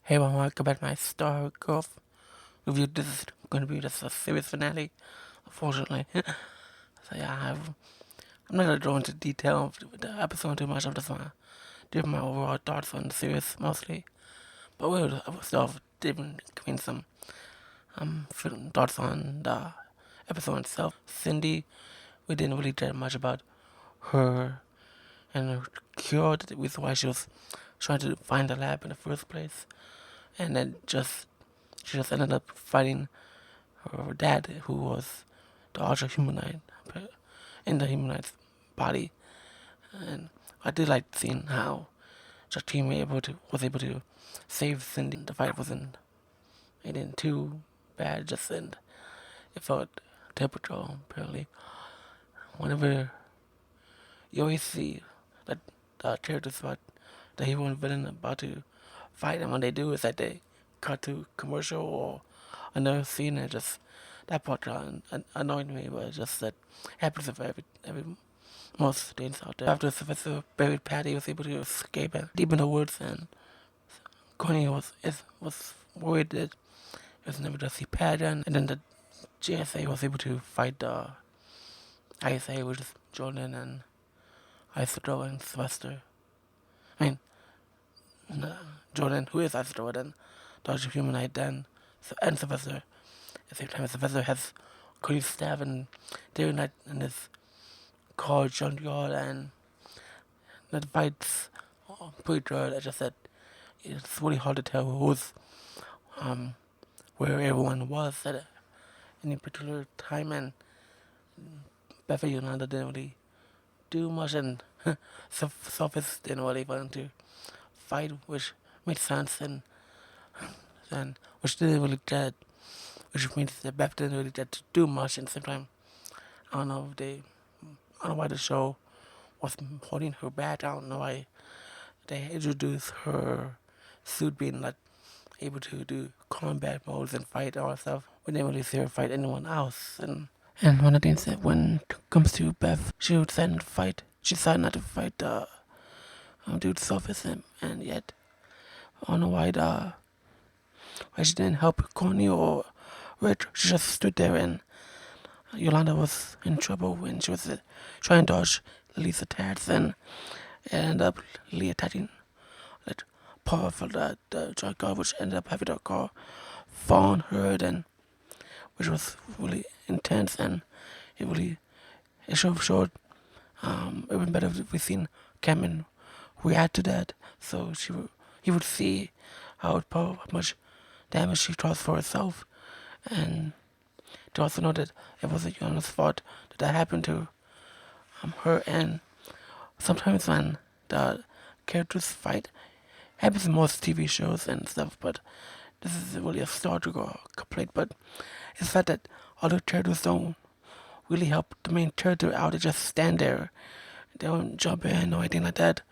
Hey everyone, welcome back to my Stargirl review. This is going to be just a series finale, unfortunately. So yeah, I'm not going to go into detail of the episode too much. I'm just going to give my overall thoughts on the series mostly. But we'll start off giving some thoughts on the episode itself. Cindy, we didn't really care much about her and her cure, the reason why she was trying to find the lab in the first place. And then she just ended up fighting her dad, who was the Ultra-Humanite in the Humanite's body. And I did like seeing how the team was able to save Cindy. The fight wasn't it didn't too bad, just and it felt typical. Apparently, whenever you always see that the characters about the hero and villain about to fight, and when they do, it's like they cut to commercial or another scene, and just that part annoyed me, but it's just that happens with every most things out there. After Sylvester buried Patty, was able to escape and deep in the woods, and Connie was worried that he was never to see Patty, and then the JSA was able to fight the ISA, which is Jordan and Isidro and Sylvester. I mean, Jordan, who is Isidro, and the Ultra-Humanite, then and Sylvester. At the same time, Sylvester has Connie's staff, and they're not in this car junkyard, and the fights pretty good. I just said it's really hard to tell who's where everyone was at any particular time, and Beverly Yolanda didn't really do much, and Sophus didn't really want to fight, which made sense, and which didn't really get, which means that Beth didn't really get to do much. And at the same time, I don't know why the show was holding her back. I don't know why they introduced her suit being like able to do combat modes and fight all stuff. We didn't really see her fight anyone else. And one of the things that when it comes to Beth, she would decide not to fight. She decided not to fight the dude Sophus, and yet I don't know why she didn't help Connie or Rich. She just stood there, and Yolanda was in trouble when she was trying to dodge Lily's attacks, and it ended up Lily attacking that paw of the drug guard, which ended up having the car fall on her, and which was really intense, and it showed it would be better if we seen Cameron react to that, so he would see how much damage she caused for herself, and to also know that it wasn't Yolanda's fault that happened to her. And sometimes when the characters fight, happens in most TV shows and stuff, but this is really a Stargirl complaint. But it's fact that other characters don't really help the main character out. They just stand there. They don't jump in or anything like that.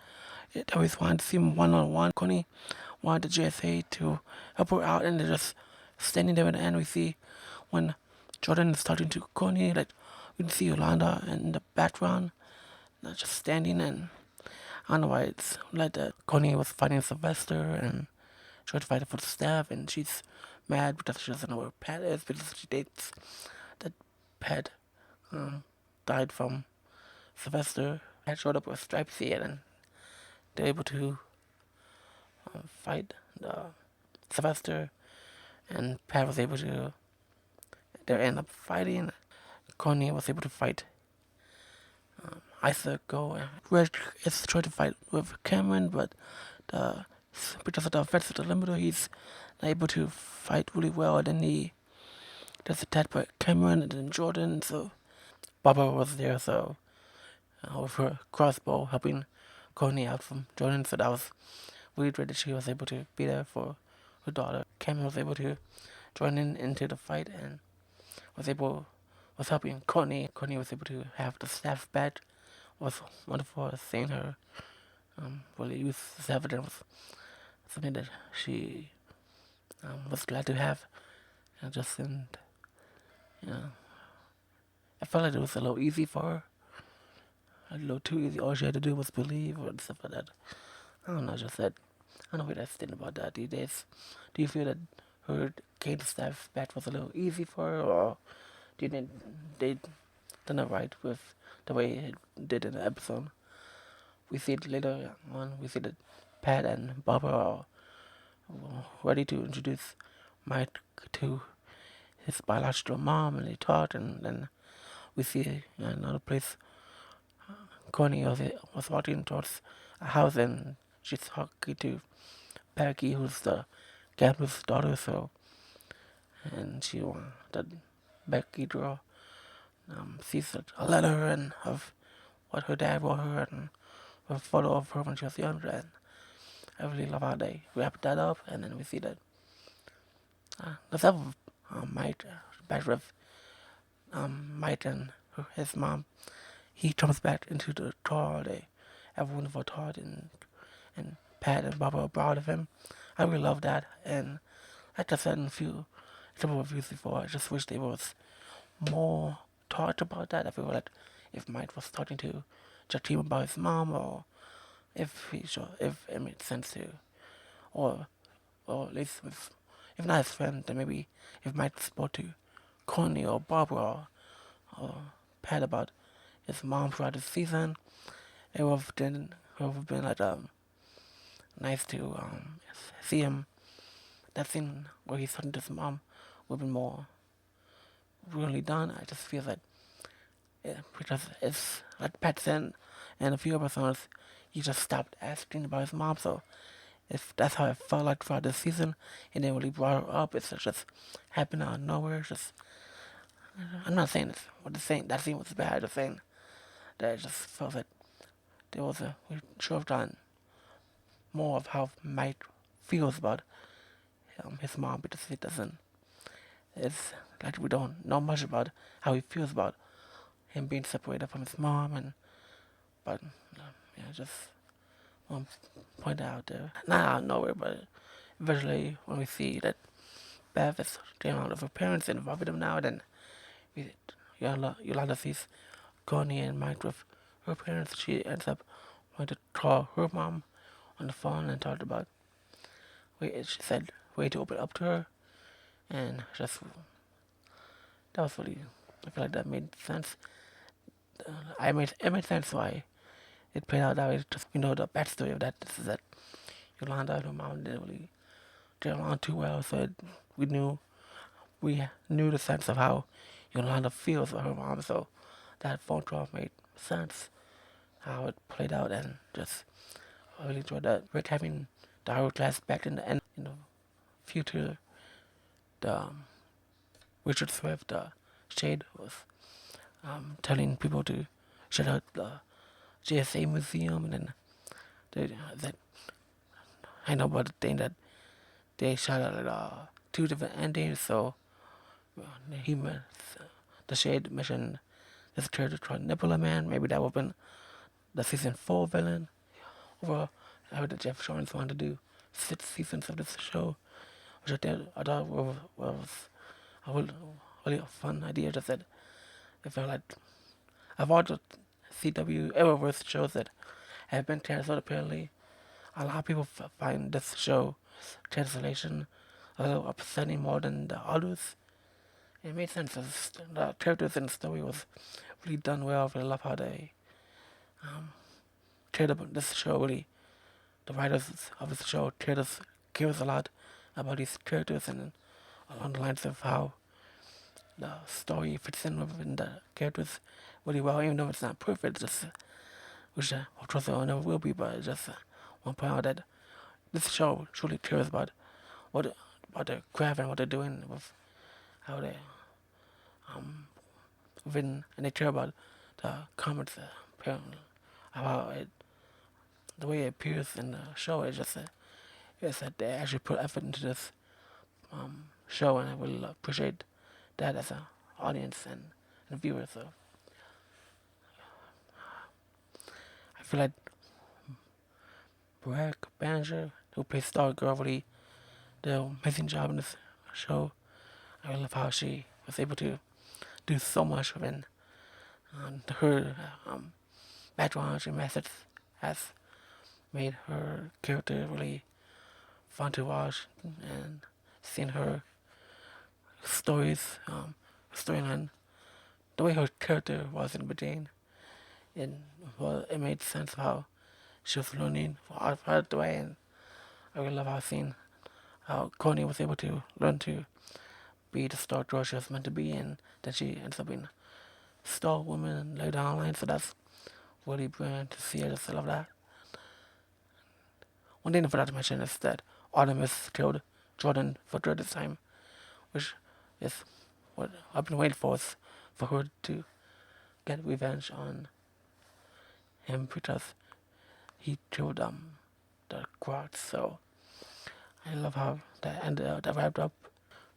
They always wanted to see him one-on-one. Connie wanted the JSA to help her out, and they're just standing there at the end. We see when Jordan is talking to Connie, like we can see Yolanda in the background, not just standing. And I don't know why it's like that. Connie was fighting Sylvester and tried to fight for the staff, and she's mad because she doesn't know where Pat is, because she dates that Pat died from Sylvester. Pat showed up with stripes here, and they're able to fight the Sylvester, and Pat was able to. They end up fighting. Connie was able to fight Isaac Go. Red is trying to fight with Cameron, but because of the effects of the limiter, he's not able to fight really well. And then he gets attacked by Cameron and then Jordan. So Barbara was there, so with her crossbow helping Connie out from Jordan. So that was really great that she was able to be there for her daughter. Cameron was able to join into the fight and was helping Connie. Connie was able to have the staff back. It was wonderful seeing her really use the staff. That was something that she was glad to have. And just I felt like it was a little easy for her. A little too easy. All she had to do was believe and stuff like that. I don't know, just that I don't know what that's thinking about that these days. Do you feel that her cadence staff batch was a little easy for her, or do you think they done it right with the way it did in the episode? We see it later on. We see that Pat and Barbara are ready to introduce Mike to his biological mom, and they talk, and then we see another place. Connie was walking towards a house, and she's talking to Becky, who's the gambler's daughter. So, and she that Becky girl sees a letter and of what her dad wrote her and a photo of her when she was younger. And I really love how they wrap that up, and then we see that the stuff of Mike back with Mike and his mom. He comes back into the tour. They have a wonderful tour, and Pat and Barbara are proud of him. I really love that, and like I said in a couple of reviews before, I just wish there was more talk about that. I feel like if Mike was talking to just him about his mom, or if it made sense to, or at least if not his friend, then maybe if Mike spoke to Connie or Barbara or Pat about his mom throughout the season, it would have been like nice to see him. That scene where he's talking to his mom would have been more really done. I just feel that because it's like Pat said, and a few episodes, he just stopped asking about his mom. So if that's how it felt like throughout the season, and then when he brought her up, it's just happened out of nowhere. It's just I'm not saying this. What the saying that scene was bad. The saying that I just felt that we should have done more of how Mike feels about his mom, because it doesn't. It's like we don't know much about how he feels about him being separated from his mom, but just want to point that out there. Not out of nowhere, but eventually when we see that Bev is getting out of her parents and involved with them now, then Yolanda sees Connie and Mike with her parents. She ends up wanting to call her mom on the phone and talked about. She said way to open up to her, and just that was really. I feel like that made sense. It made sense why it played out that way. Just the backstory of that. This is that Yolanda and her mom didn't really get along too well, so we knew the sense of how Yolanda feels about her mom. So that phone call made sense how it played out, and just I really enjoyed that. Rick having the hourglass back in the end in the future. The Richard Swift, Shade was telling people to shut out the GSA museum, and then that I know about the thing that they shot out two different endings. So he the Shade mentioned this character called Nibbler Man. Maybe that would have been the season 4 villain. Overall, I heard that Jeff Shorns wanted to do 6 seasons of this show, which I thought was a really fun idea. Just that it felt like I've watched CW Eververse shows that have been canceled. Apparently, a lot of people find this show cancellation a little upsetting more than the others. It made sense. The characters in the story was really done well. I really love how they cared about this show. Really, the writers of this show cares a lot about these characters, and along the lines of how the story fits in within the characters really well, even though it's not perfect. Just which of course it never will be, but just want to point out that this show truly cares about about their craft and what they're doing with how they written, and they care about the comments apparently about it, the way it appears in the show. It's that they actually put effort into this show, and I really appreciate that as an audience and viewer. So I feel like Bragg Bannister, who plays Stargirl, really did an amazing job in this show. I really love how she was able to do so much within her background. She methods has made her character really fun to watch, and seeing her storyline, the way her character was in the beginning, it made sense of how she was learning right away, and I really love how Connie was able to learn to be the Stargirl she was meant to be, and then she ends up being a star woman later down the line. So that's really brilliant to see. I just love that. One thing I forgot to mention is that Artemis killed Jordan for the third time, which is what I've been waiting for, is for her to get revenge on him because he killed the Quad. So I love how that wrapped up.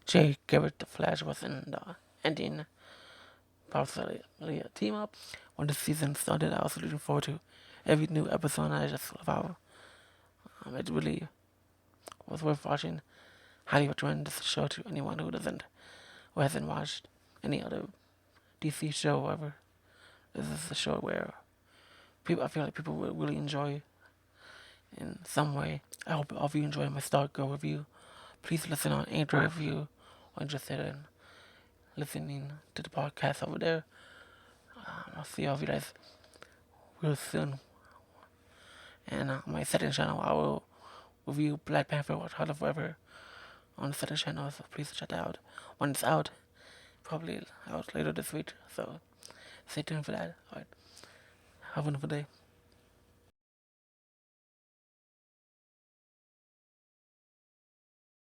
Jay Garrett the Flash was in the ending, possibly a team up. When the season started, I was looking forward to every new episode. I just love how it really was worth watching. Highly recommend this show to anyone who hasn't watched any other DC show or whatever. This is a show where I feel like people will really enjoy in some way. I hope all of you enjoy my Stargirl review. Please listen on Anchor if you are interested in listening to the podcast over there. I'll see all of you guys real soon. And on my second channel, I will review Black Panther Wakanda Forever on the second channel, so please check that out when it's out. Probably out later this week, so stay tuned for that. Alright, have a wonderful day.